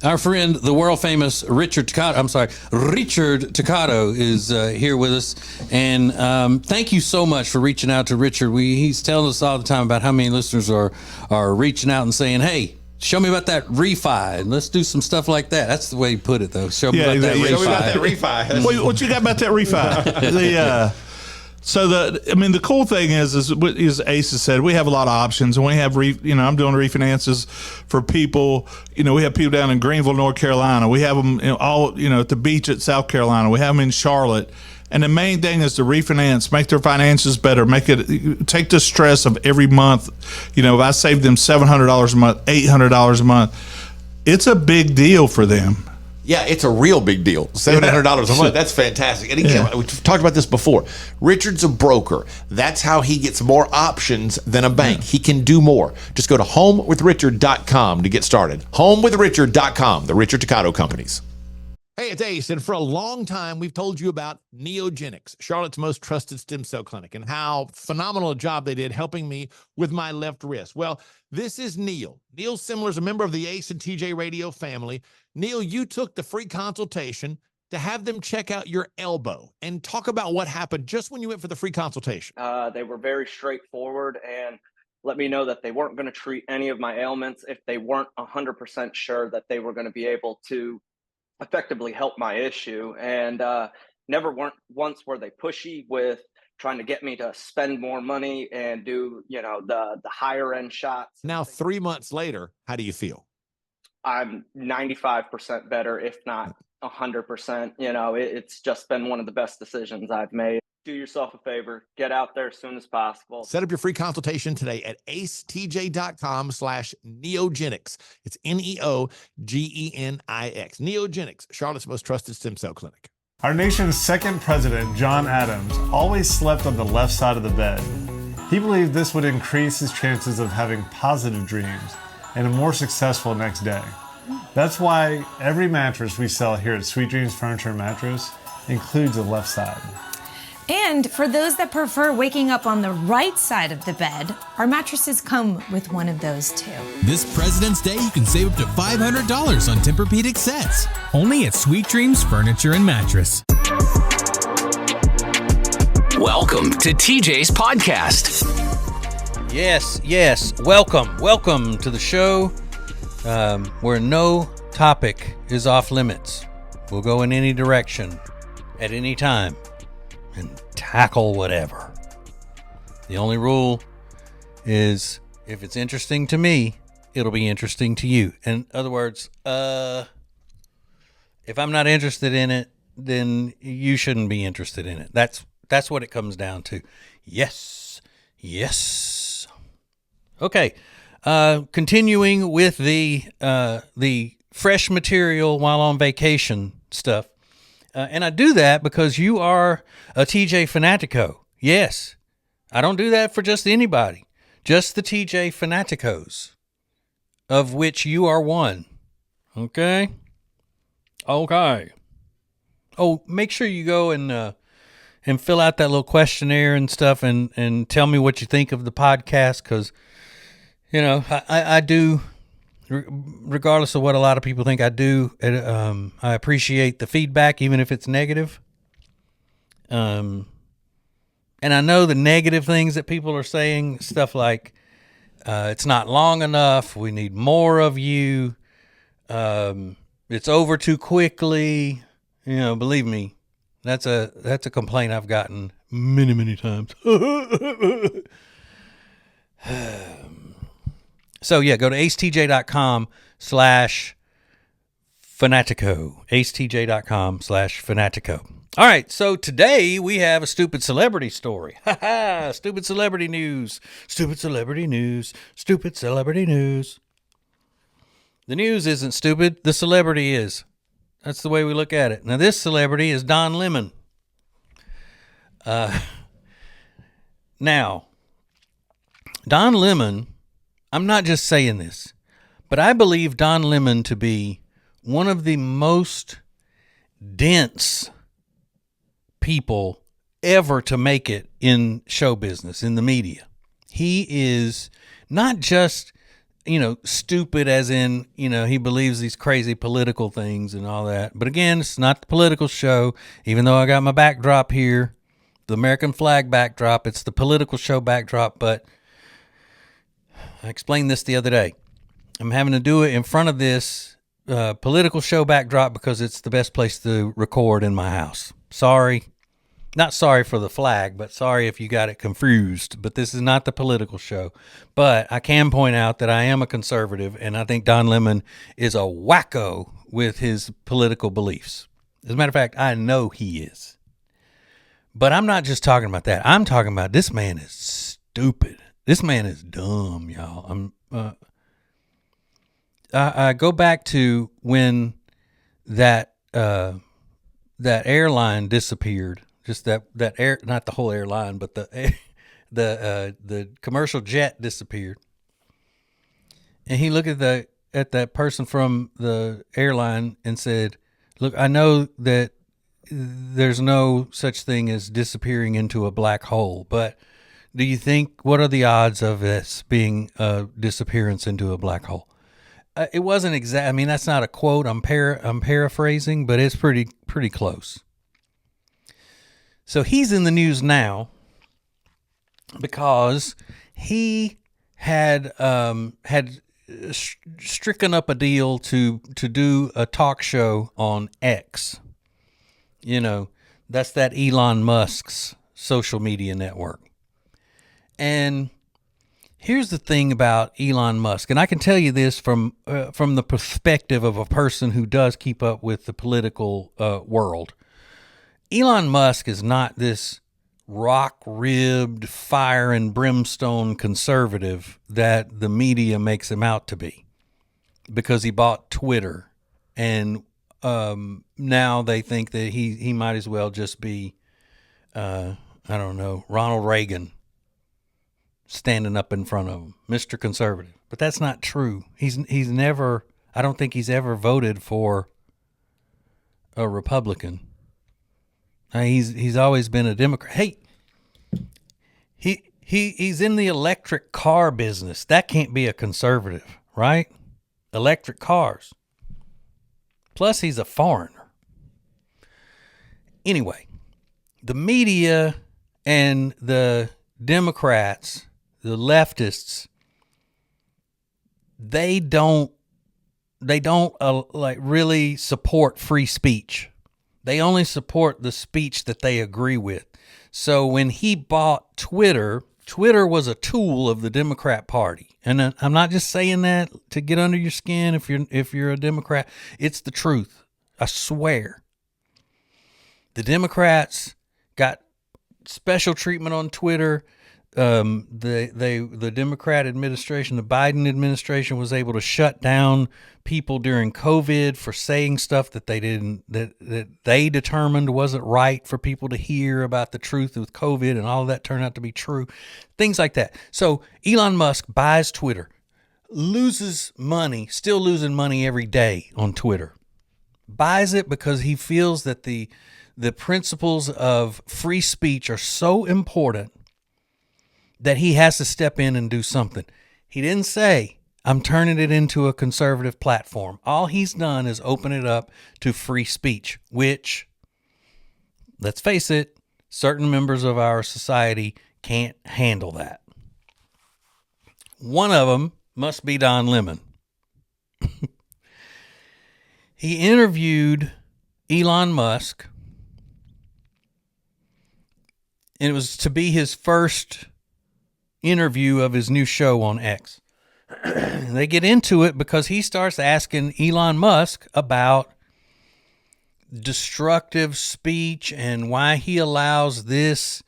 Our friend, the world famous Richard Toccato is here with us. And thank you so much for reaching out to Richard. He's telling us all the time about how many listeners are reaching out and saying, hey, show me about that refi, and let's do some stuff like that. That's the way you put it, though. Show me about that refi. Show me about that refi. What you got about that refi? The cool thing is Ace has said, we have a lot of options, and we have, I'm doing refinances for people. We have people down in Greenville, North Carolina. We have them at the beach at South Carolina. We have them in Charlotte. And the main thing is to refinance, make their finances better, take the stress of every month. If I save them $700 a month, $800 a month, it's a big deal for them. Yeah, it's a real big deal. $700 a month. That's fantastic. And again, we've talked about this before. Richard's a broker. That's how he gets more options than a bank. He can do more. Just go to homewithrichard.com to get started. Homewithrichard.com, the Richard Toccato Companies. Hey, it's Ace, and for a long time, we've told you about Neogenics, Charlotte's most trusted stem cell clinic, and how phenomenal a job they did helping me with my left wrist. Well, this is Neil. Neil Simler is a member of the Ace and TJ Radio family. Neil, you took the free consultation to have them check out your elbow and talk about what happened just when you went for the free consultation. They were very straightforward and let me know that they weren't going to treat any of my ailments if they weren't 100% sure that they were going to be able to effectively help my issue. And once were they pushy with trying to get me to spend more money and do, the higher end shots. Now, 3 months later, how do you feel? I'm 95% better, if not 100%. It's just been one of the best decisions I've made. Do yourself a favor, get out there as soon as possible. Set up your free consultation today at acetj.com/neogenics. It's Neogenix. Neogenics, Charlotte's most trusted stem cell clinic. Our nation's second president, John Adams, always slept on the left side of the bed. He believed this would increase his chances of having positive dreams and a more successful next day. That's why every mattress we sell here at Sweet Dreams Furniture and Mattress includes a left side. And for those that prefer waking up on the right side of the bed, our mattresses come with one of those too. This President's Day, you can save up to $500 on Tempur-Pedic sets. Only at Sweet Dreams Furniture and Mattress. Welcome to TJ's podcast. Yes. Welcome to the show where no topic is off limits. We'll go in any direction at any time and tackle whatever. The only rule is if it's interesting to me, it'll be interesting to you. In other words, if I'm not interested in it, then you shouldn't be interested in it. That's what it comes down to. Yes. Okay. Continuing with the fresh material while on vacation stuff. And I do that because you are a TJ Fanatico. Yes, I don't do that for just anybody, just the TJ Fanaticos, of which you are one. Okay. Oh, make sure you go and fill out that little questionnaire and stuff and tell me what you think of the podcast, because, I do. Regardless of what a lot of people think I do, I appreciate the feedback, even if it's negative. And I know the negative things that people are saying, stuff like, it's not long enough, we need more of you, it's over too quickly. Believe me, that's a complaint I've gotten many, many times. So yeah, go to acetj.com/fanatico. acetj.com/fanatico. All right, so today we have a stupid celebrity story. Stupid celebrity news. Stupid celebrity news. Stupid celebrity news. The news isn't stupid. The celebrity is. That's the way we look at it. Now, this celebrity is Don Lemon. Now, Don Lemon, I'm not just saying this, but I believe Don Lemon to be one of the most dense people ever to make it in show business, in the media. He is not just stupid as in, he believes these crazy political things and all that. But again, it's not the political show, even though I got my backdrop here, the American flag backdrop. It's the political show backdrop. But I explained this the other day. I'm having to do it in front of this political show backdrop because it's the best place to record in my house. Sorry. Not sorry for the flag, but sorry if you got it confused. But this is not the political show. But I can point out that I am a conservative, and I think Don Lemon is a wacko with his political beliefs. As a matter of fact, I know he is. But I'm not just talking about that. I'm talking about this man is stupid. This man is dumb, y'all. I go back to when that airline disappeared. Just that air, not the whole airline, but the commercial jet disappeared. And he looked at that person from the airline and said, "Look, I know that there's no such thing as disappearing into a black hole, but do you think, what are the odds of this being a disappearance into a black hole?" It wasn't exact. I mean, that's not a quote. I'm paraphrasing, but it's pretty close. So he's in the news now because he had stricken up a deal to do a talk show on X. That's that Elon Musk's social media network. And here's the thing about Elon Musk, and I can tell you this from the perspective of a person who does keep up with the political world. Elon Musk is not this rock-ribbed, fire and brimstone conservative that the media makes him out to be, because he bought Twitter, and now they think that he might as well just be, I don't know, Ronald Reagan standing up in front of him, Mr. Conservative. But that's not true. He's never, I don't think he's ever voted for a Republican. He's always been a Democrat. Hey, he's in the electric car business. That can't be a conservative, right? Electric cars. Plus, he's a foreigner. Anyway, the media and the Democrats, the leftists, they don't really support free speech. They only support the speech that they agree with. So when he bought Twitter was a tool of the Democrat Party. And I'm not just saying that to get under your skin if you're a Democrat. It's the truth. I swear. The Democrats got special treatment on Twitter. The Democrat administration, the Biden administration, was able to shut down people during COVID for saying stuff that they determined wasn't right for people to hear about the truth with COVID, and all of that turned out to be true. Things like that. So Elon Musk buys Twitter, loses money, still losing money every day on Twitter. Buys it because he feels that the principles of free speech are so important that he has to step in and do something. He didn't say, I'm turning it into a conservative platform. All he's done is open it up to free speech, which, let's face it, certain members of our society can't handle that. One of them must be Don Lemon. He interviewed Elon Musk, and it was to be his first interview of his new show on X. They get into it because he starts asking Elon Musk about destructive speech and why he allows this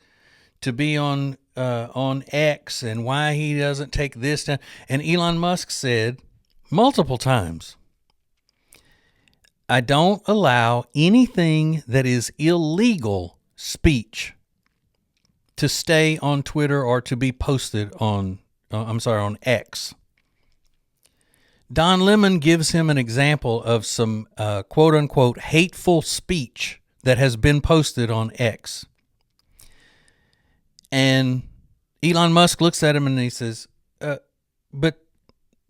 to be on X and why he doesn't take this down. And Elon Musk said multiple times, I don't allow anything that is illegal speech to stay on Twitter or to be posted on X. Don Lemon gives him an example of some quote unquote hateful speech that has been posted on X. And Elon Musk looks at him and he says, but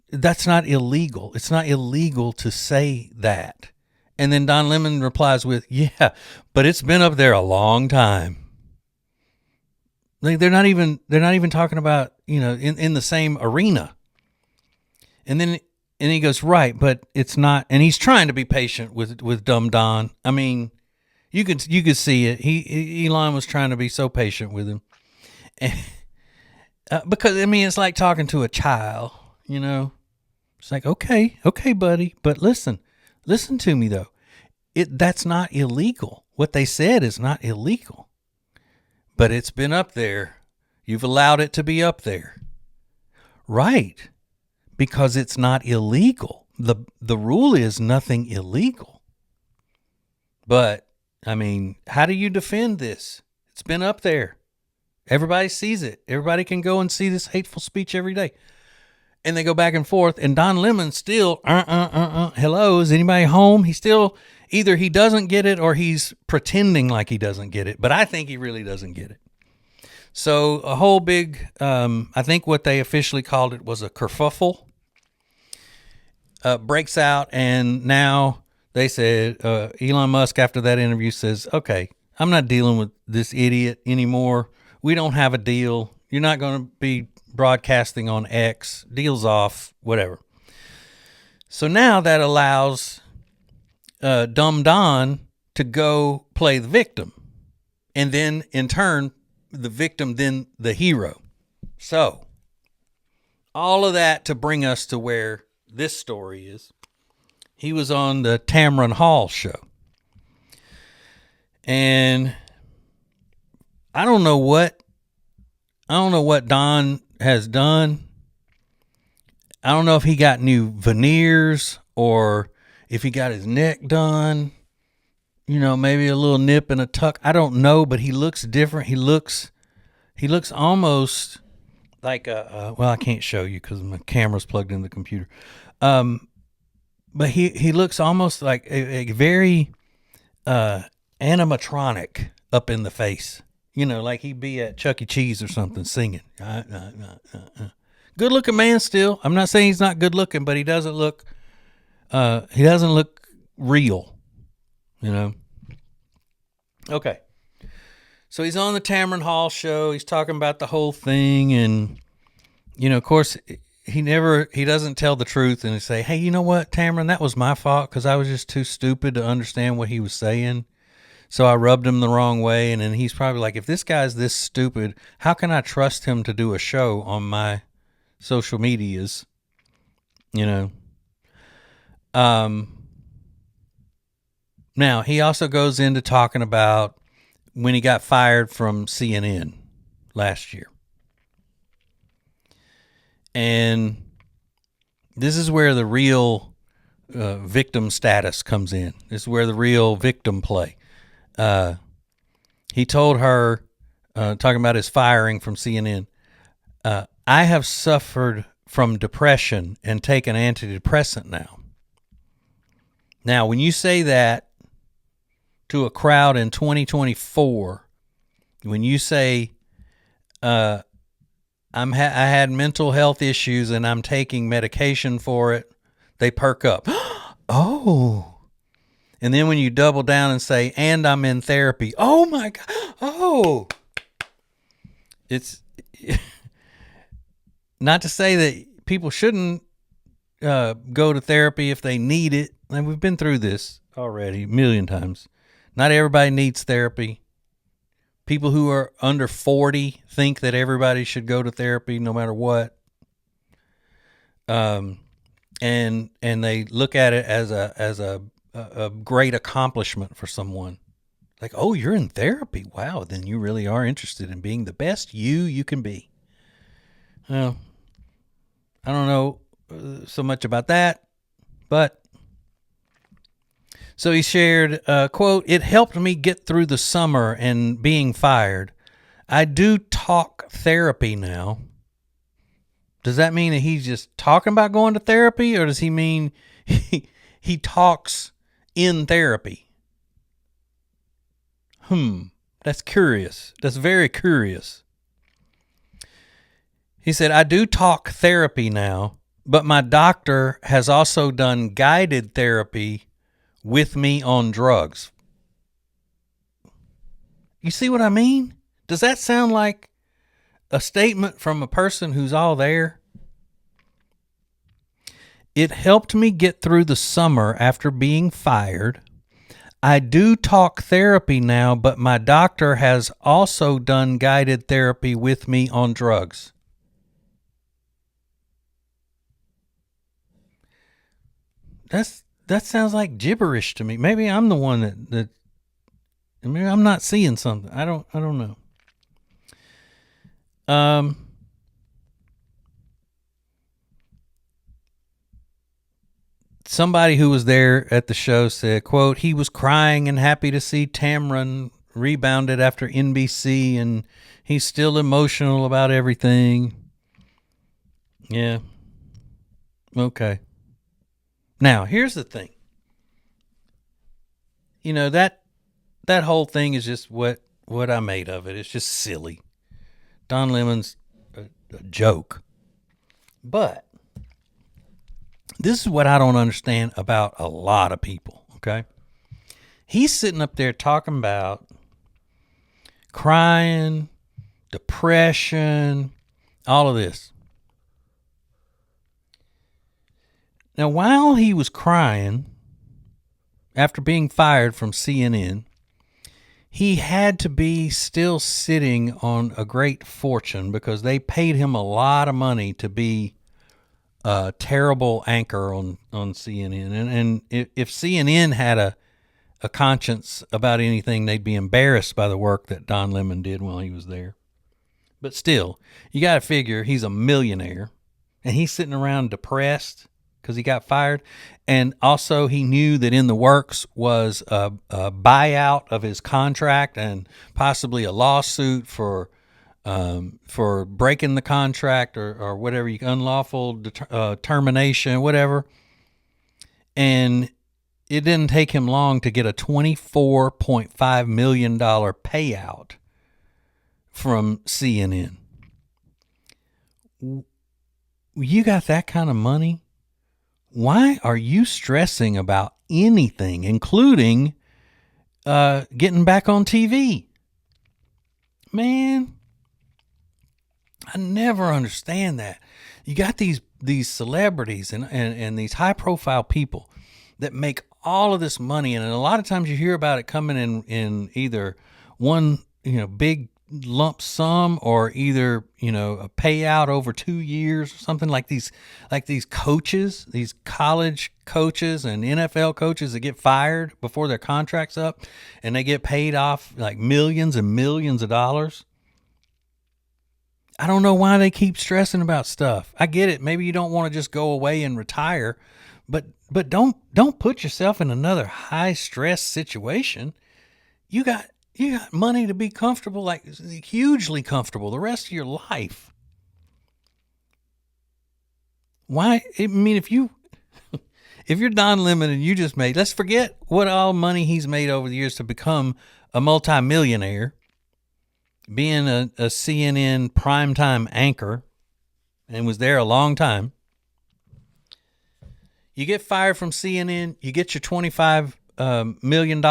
that's not illegal. It's not illegal to say that. And then Don Lemon replies with, yeah, but it's been up there a long time. Like they're not even talking about, in the same arena. And he goes, right, but it's not, and he's trying to be patient with dumb Don. I mean, you could see it. Elon was trying to be so patient with him. And, because it's like talking to a child, It's like, okay, buddy, but listen to me though. That's not illegal. What they said is not illegal. But it's been up there. You've allowed it to be up there. Right. Because it's not illegal. The rule is nothing illegal. But, how do you defend this? It's been up there. Everybody sees it. Everybody can go and see this hateful speech every day. And they go back and forth, and Don Lemon still, hello, is anybody home? He still, either he doesn't get it or he's pretending like he doesn't get it. But I think he really doesn't get it. So a whole big, I think what they officially called it was a kerfuffle, breaks out. And now they said, Elon Musk after that interview says, okay, I'm not dealing with this idiot anymore. We don't have a deal. You're not going to be broadcasting on X. Deal's off, whatever. So now that allows Dumb Don to go play the victim. And then in turn, the victim, then the hero. So all of that to bring us to where this story is. He was on the Tamron Hall show. And I don't know what Don has done. I don't know if he got new veneers or if he got his neck done. Maybe a little nip and a tuck. I don't know, but he looks different. He looks almost like well, I can't show you because my camera's plugged in the computer. But he looks almost like a very animatronic up in the face. Like he'd be at Chuck E. Cheese or something singing. Good looking man still. I'm not saying he's not good looking, but he doesn't look real, Okay. So he's on the Tamron Hall show. He's talking about the whole thing. And, of course, he doesn't tell the truth and say, hey, you know what, Tamron, that was my fault because I was just too stupid to understand what he was saying. So I rubbed him the wrong way. And then he's probably like, if this guy's this stupid, how can I trust him to do a show on my social medias? Now, he also goes into talking about when he got fired from CNN last year. And this is where the real victim status comes in. This is where the real victim play. He told her, talking about his firing from CNN, I have suffered from depression and take an antidepressant now. Now, when you say that to a crowd in 2024, when you say, I had mental health issues and I'm taking medication for it, they perk up. Oh. And then when you double down and say, and I'm in therapy, oh my God. Oh. It's not to say that people shouldn't go to therapy if they need it. And we've been through this already a million times. Not everybody needs therapy. People who are under 40 think that everybody should go to therapy no matter what. And they look at it as a great accomplishment for someone. Like, oh, you're in therapy. Wow, then you really are interested in being the best you can be. Well, I don't know so much about that, but so he shared, quote, it helped me get through the summer and being fired. I do talk therapy now. Does that mean that he's just talking about going to therapy, or does he mean he talks in therapy? That's curious. That's very curious. He said, I do talk therapy now, but my doctor has also done guided therapy with me on drugs. You see what I mean? Does that sound like a statement from a person who's all there? It helped me get through the summer after being fired. I do talk therapy now, but my doctor has also done guided therapy with me on drugs. That sounds like gibberish to me. Maybe I'm the one that maybe I'm not seeing something. I don't know. Somebody who was there at the show said, quote, he was crying and happy to see Tamron rebounded after NBC, and he's still emotional about everything. Yeah. Okay. Now, here's the thing. You know, that whole thing is just what I made of it. It's just silly. Don Lemon's a joke. But this is what I don't understand about a lot of people, okay? He's sitting up there talking about crying, depression, all of this. Now, while he was crying after being fired from CNN, he had to be still sitting on a great fortune because they paid him a lot of money to be a terrible anchor on CNN. And if CNN had a conscience about anything, they'd be embarrassed by the work that Don Lemon did while he was there. But still, you got to figure he's a millionaire and he's sitting around depressed because he got fired. And also he knew that in the works was a buyout of his contract and possibly a lawsuit for breaking the contract or whatever, unlawful termination, whatever. And it didn't take him long to get a $24.5 million payout from CNN. You got that kind of money? Why are you stressing about anything, including getting back on TV? Man, I never understand that. You got these celebrities and these high profile people that make all of this money, and a lot of times you hear about it coming in either one, big lump sum or either, a payout over 2 years or something, like these coaches, these college coaches and NFL coaches that get fired before their contract's up and they get paid off like millions and millions of dollars. I don't know why they keep stressing about stuff. I get it. Maybe you don't want to just go away and retire, but don't put yourself in another high stress situation. You got money to be comfortable, like hugely comfortable the rest of your life. Why? I mean, if you're Don Lemon and you just made, let's forget what all money he's made over the years to become a multimillionaire, being a CNN primetime anchor, and was there a long time. You get fired from CNN, you get your $25 million,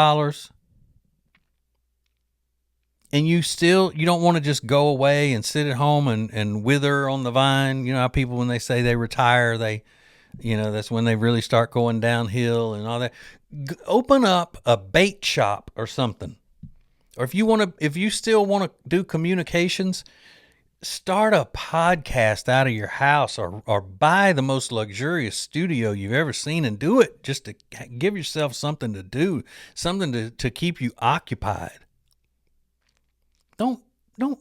and you don't want to just go away and sit at home and wither on the vine. You know how people, when they say they retire, that's when they really start going downhill and all that. Open up a bait shop or something. Or if you still want to do communications, start a podcast out of your house or buy the most luxurious studio you've ever seen and do it just to give yourself something to do, something to keep you occupied. Don't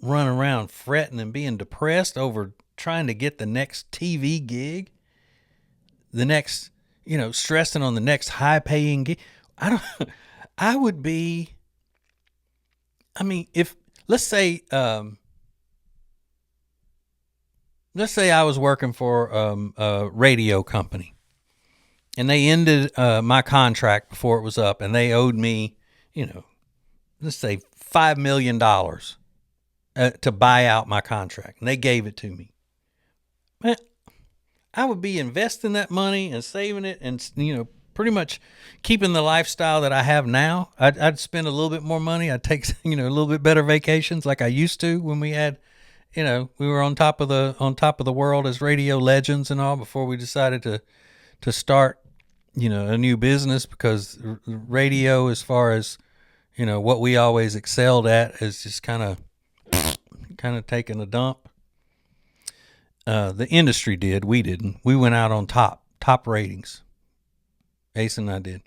run around fretting and being depressed over trying to get the next TV gig, the next, stressing on the next high paying gig. If let's say I was working for a radio company and they ended my contract before it was up and they owed me, let's say $5 million to buy out my contract, and they gave it to me. Man, I would be investing that money and saving it and, pretty much keeping the lifestyle that I have now. I'd spend a little bit more money. I'd take, a little bit better vacations like I used to when we had, we were on top of the world as radio legends and all before we decided to start, a new business, because radio, as far as, what we always excelled at, is just kind of taking a dump. The industry did. We didn't. We went out on top ratings. Ace and I did.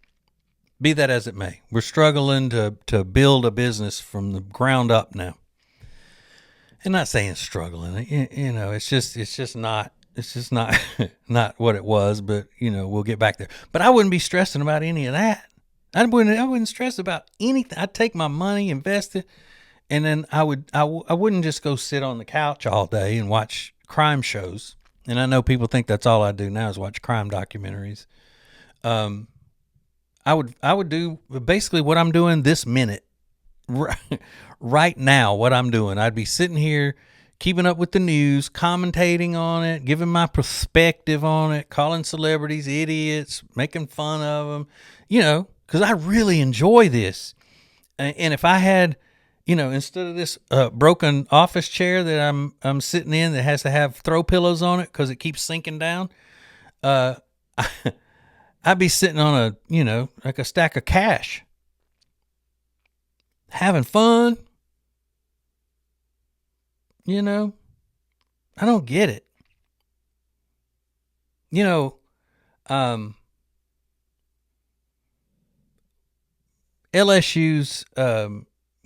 Be that as it may, we're struggling to build a business from the ground up now. And not saying struggling, it's just not not what it was, but we'll get back there. But I wouldn't be stressing about any of that. I wouldn't stress about anything. I'd take my money, invest it, and then I wouldn't just go sit on the couch all day and watch crime shows. And I know people think that's all I do now is watch crime documentaries. I would do basically what I'm doing this minute, right now. What I'm doing, I'd be sitting here, keeping up with the news, commentating on it, giving my perspective on it, calling celebrities idiots, making fun of them, because I really enjoy this. And if I had, instead of this broken office chair that I'm sitting in that has to have throw pillows on it because it keeps sinking down, I'd be sitting on like a stack of cash, having fun. I don't get it. LSU's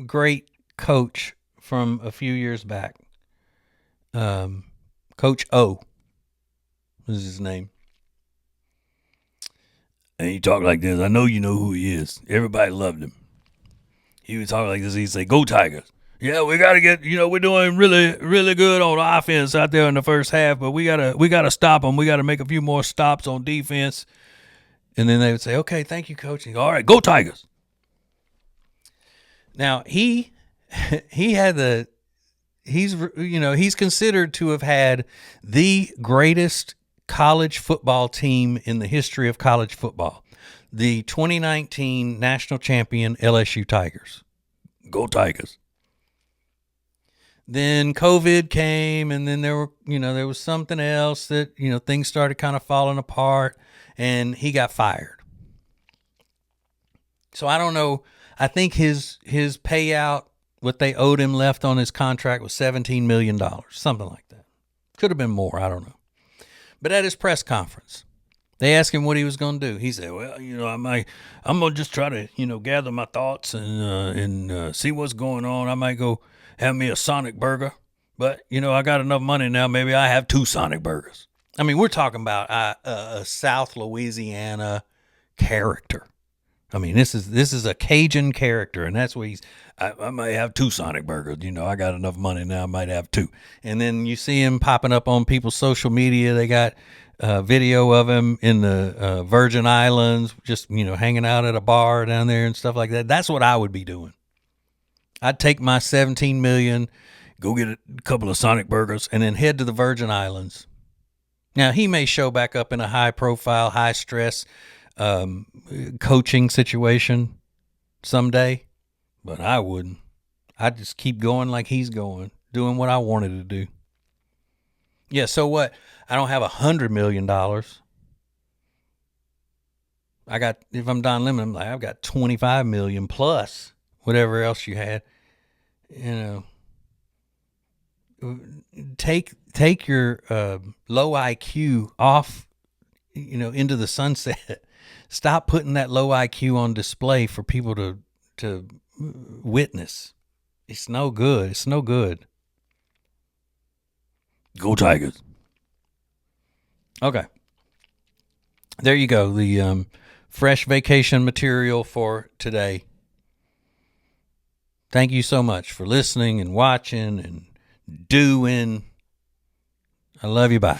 great coach from a few years back, Coach O was his name. And he talked like this. I know you know who he is. Everybody loved him. He would talk like this. He'd say, "Go Tigers." Yeah, we got to get, we're doing really, really good on offense out there in the first half, but we gotta stop them. We got to make a few more stops on defense. And then they would say, "Okay, thank you, coach." And go, "All right, go Tigers." Now, he's considered to have had the greatest college football team in the history of college football. The 2019 national champion LSU Tigers. Go Tigers. Then COVID came, and then there was something else that, things started kind of falling apart, and he got fired. So I don't know. I think his payout, what they owed him left on his contract, was $17 million, something like that. Could have been more. I don't know. But at his press conference, they asked him what he was going to do. He said, "Well, I'm going to just try to, gather my thoughts and see what's going on. I might go have me a Sonic burger, but, I got enough money now. Maybe I have 2 Sonic burgers." I mean, we're talking about a South Louisiana character. I mean, this is a Cajun character, and that's what I might have 2 Sonic burgers. I got enough money now. I might have 2. And then you see him popping up on people's social media. They got video of him in the Virgin Islands, just, hanging out at a bar down there and stuff like that. That's what I would be doing. I'd take my $17 million, go get a couple of Sonic burgers, and then head to the Virgin Islands. Now, he may show back up in a high-profile, high-stress coaching situation someday, but I wouldn't. I'd just keep going like he's going, doing what I wanted to do. Yeah, so what? I don't have $100 million. If I'm Don Lemon, I've got 25 million plus whatever else you had. Take your low IQ off, into the sunset. Stop putting that low IQ on display for people to witness. It's no good. It's no good. Go Tigers. Okay. There you go. The fresh vacation material for today. Thank you so much for listening and watching and doing. I love you. Bye.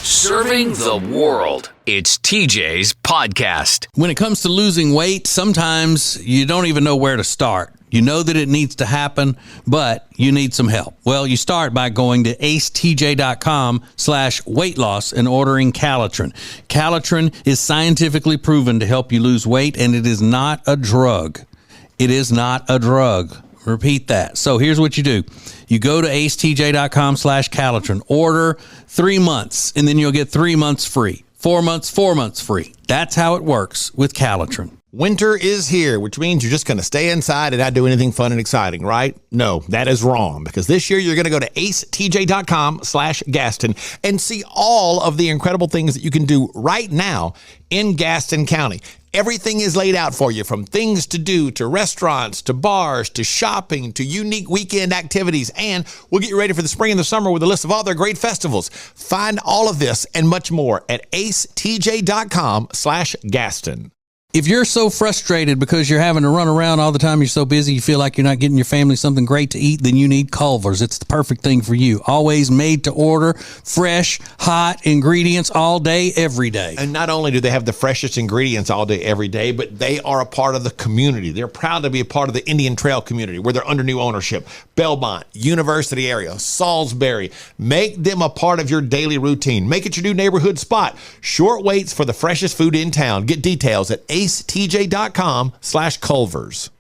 Serving the world. It's TJ's podcast. When it comes to losing weight, sometimes you don't even know where to start. You know that it needs to happen, but you need some help. Well, you start by going to acetj.com/weight loss and ordering Calitrin. Calitrin is scientifically proven to help you lose weight, and it is not a drug. It is not a drug. Repeat that. So here's what you do. You go to acetj.com/Calitrin, order 3 months, and then you'll get 3 months free. 4 months, 4 months free. That's how it works with Calitrin. Winter is here, which means you're just going to stay inside and not do anything fun and exciting, right? No, that is wrong, because this year you're going to go to acetj.com/Gaston and see all of the incredible things that you can do right now in Gaston County. Everything is laid out for you, from things to do, to restaurants, to bars, to shopping, to unique weekend activities. And we'll get you ready for the spring and the summer with a list of all their great festivals. Find all of this and much more at acetj.com/Gaston. If you're so frustrated because you're having to run around all the time, you're so busy, you feel like you're not getting your family something great to eat, then you need Culver's. It's the perfect thing for you. Always made to order, fresh, hot ingredients all day, every day. And not only do they have the freshest ingredients all day, every day, but they are a part of the community. They're proud to be a part of the Indian Trail community, where they're under new ownership. Belmont, University area, Salisbury. Make them a part of your daily routine. Make it your new neighborhood spot. Short waits for the freshest food in town. Get details at acetj.com/Culver's.